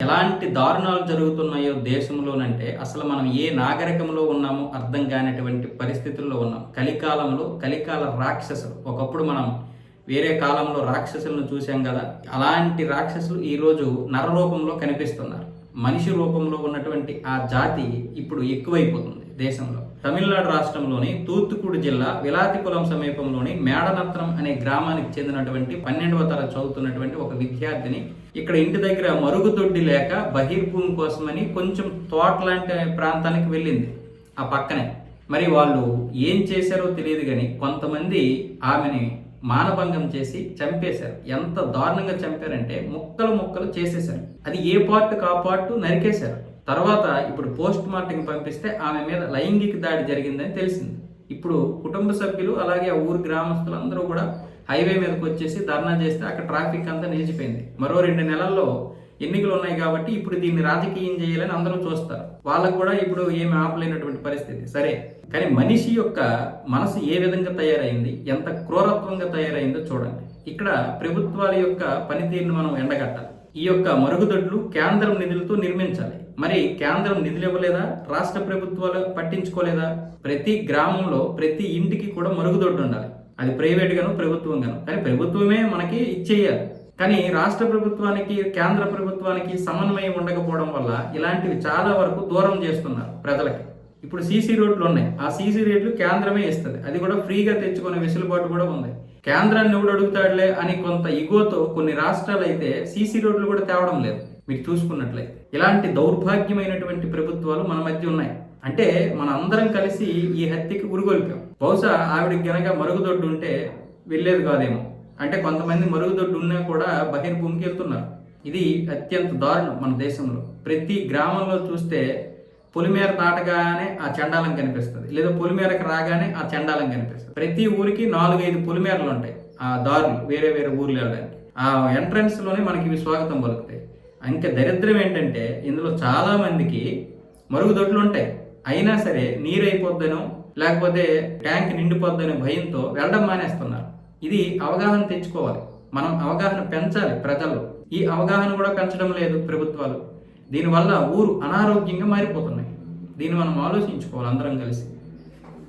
ఎలాంటి దారుణాలు జరుగుతున్నాయో దేశంలోనంటే అసలు మనం ఏ నాగరికంలో ఉన్నామో అర్థం కానటువంటి పరిస్థితుల్లో ఉన్నాం. కలికాలంలో కలికాల రాక్షసులు, ఒకప్పుడు మనం వేరే కాలంలో రాక్షసులను చూసాం కదా, అలాంటి రాక్షసులు ఈరోజు నర రూపంలో కనిపిస్తున్నారు. మనిషి రూపంలో ఉన్నటువంటి ఆ జాతి ఇప్పుడు ఎక్కువైపోతుంది దేశంలో. తమిళనాడు రాష్ట్రంలోని తూత్తుకుడి జిల్లా విలాతికులం సమీపంలోని మేడనత్రం అనే గ్రామానికి చెందినటువంటి 12వ తరగతి చదువుతున్నటువంటి ఒక విద్యార్థిని ఇక్కడ ఇంటి దగ్గర మరుగుదొడ్డి లేక బహిర్భూమి కోసమని కొంచెం తోట లాంటి ప్రాంతానికి వెళ్ళింది. ఆ పక్కనే మరి వాళ్ళు ఏం చేశారో తెలియదు కానీ కొంతమంది ఆమెని మానభంగం చేసి చంపేశారు. ఎంత దారుణంగా చంపారంటే ముక్కలు ముక్కలు చేసేశారు. అది ఏ పార్ట్ ఆ పార్ట్ నరికేశారు. తర్వాత ఇప్పుడు పోస్ట్ మార్టంకి పంపిస్తే ఆమె మీద లైంగిక దాడి జరిగిందని తెలిసింది. ఇప్పుడు కుటుంబ సభ్యులు అలాగే ఆ ఊరు గ్రామస్తులు అందరూ కూడా హైవే మీదకి వచ్చేసి ధర్నా చేస్తే అక్కడ ట్రాఫిక్ అంతా నిలిచిపోయింది. మరో 2 నెలల్లో ఎన్నికలు ఉన్నాయి కాబట్టి ఇప్పుడు దీన్ని రాజకీయం చేయాలని అందరూ చూస్తారు. వాళ్ళకు కూడా ఇప్పుడు ఏమి ఆపలేనటువంటి పరిస్థితి. సరే, కానీ మనిషి యొక్క మనసు ఏ విధంగా తయారైంది, ఎంత క్రూరత్వంగా తయారైందో చూడండి. ఇక్కడ ప్రభుత్వాల యొక్క పనితీరును మనం ఎండగట్టాలి. ఈ యొక్క మరుగుదొడ్లు కేంద్రం నిధులతో నిర్మించాలి. మరి కేంద్రం నిధులు ఇవ్వలేదా? రాష్ట్ర ప్రభుత్వాలు పట్టించుకోలేదా? ప్రతి గ్రామంలో ప్రతి ఇంటికి కూడా మరుగుదొడ్డు ఉండాలి. అది ప్రైవేట్ గాను ప్రభుత్వం గాను, కానీ ప్రభుత్వమే మనకి ఇచ్చేయాలి. కానీ రాష్ట్ర ప్రభుత్వానికి కేంద్ర ప్రభుత్వానికి సమన్వయం ఉండకపోవడం వల్ల ఇలాంటివి చాలా వరకు దూరం చేస్తున్నారు ప్రజలకి. ఇప్పుడు సీసీ రోడ్లు ఉన్నాయి, ఆ సీసీ రోడ్లు కేంద్రమే ఇస్తుంది. అది కూడా ఫ్రీగా తెచ్చుకునే వెసులుబాటు కూడా ఉంది. కేంద్రాన్ని ఎవడు అడుగుతాడులే అని కొంత ఇగోతో కొన్ని రాష్ట్రాలు అయితే సీసీ రోడ్లు కూడా తేవడం లేదు. మీరు చూసుకున్నట్లయితే ఇలాంటి దౌర్భాగ్యమైనటువంటి ప్రభుత్వాలు మన మధ్య ఉన్నాయి. అంటే మన అందరం కలిసి ఈ హత్యకి ఉరుగొల్పాం. బహుశా ఆవిడకి గనక మరుగుదొడ్డు ఉంటే వెళ్ళేది కాదేమో. అంటే కొంతమంది మరుగుదొడ్డు ఉన్నా కూడా బహిర్భూమికి వెళ్తున్నారు. ఇది అత్యంత దారుణం మన దేశంలో. ప్రతి గ్రామంలో చూస్తే పొలిమేర దాటగానే ఆ చండాలం కనిపిస్తుంది, లేదా పొలిమేరకు రాగానే ఆ చండాలం కనిపిస్తుంది. ప్రతి ఊరికి 4-5 పొలిమేరలు ఉంటాయి, ఆ దారులు వేరే వేరే ఊర్లు వెళ్ళడానికి. ఆ ఎంట్రన్స్ లోనే మనకి ఇవి స్వాగతం పలుకుతాయి. ఇంకా దరిద్రం ఏంటంటే ఇందులో చాలా మందికి మరుగుదొడ్లు ఉంటాయి, అయినా సరే నీరు అయిపోద్దనో లేకపోతే ట్యాంక్ నిండిపోద్దనే భయంతో వెళ్ళడం మానేస్తున్నారు. ఇది అవగాహన తెచ్చుకోవాలి. మనం అవగాహన పెంచాలి ప్రజల్లో. ఈ అవగాహన కూడా పెంచడం లేదు ప్రభుత్వాలు. దీనివల్ల ఊరు అనారోగ్యంగా మారిపోతున్నాయి. దీన్ని మనం ఆలోచించుకోవాలి అందరం కలిసి.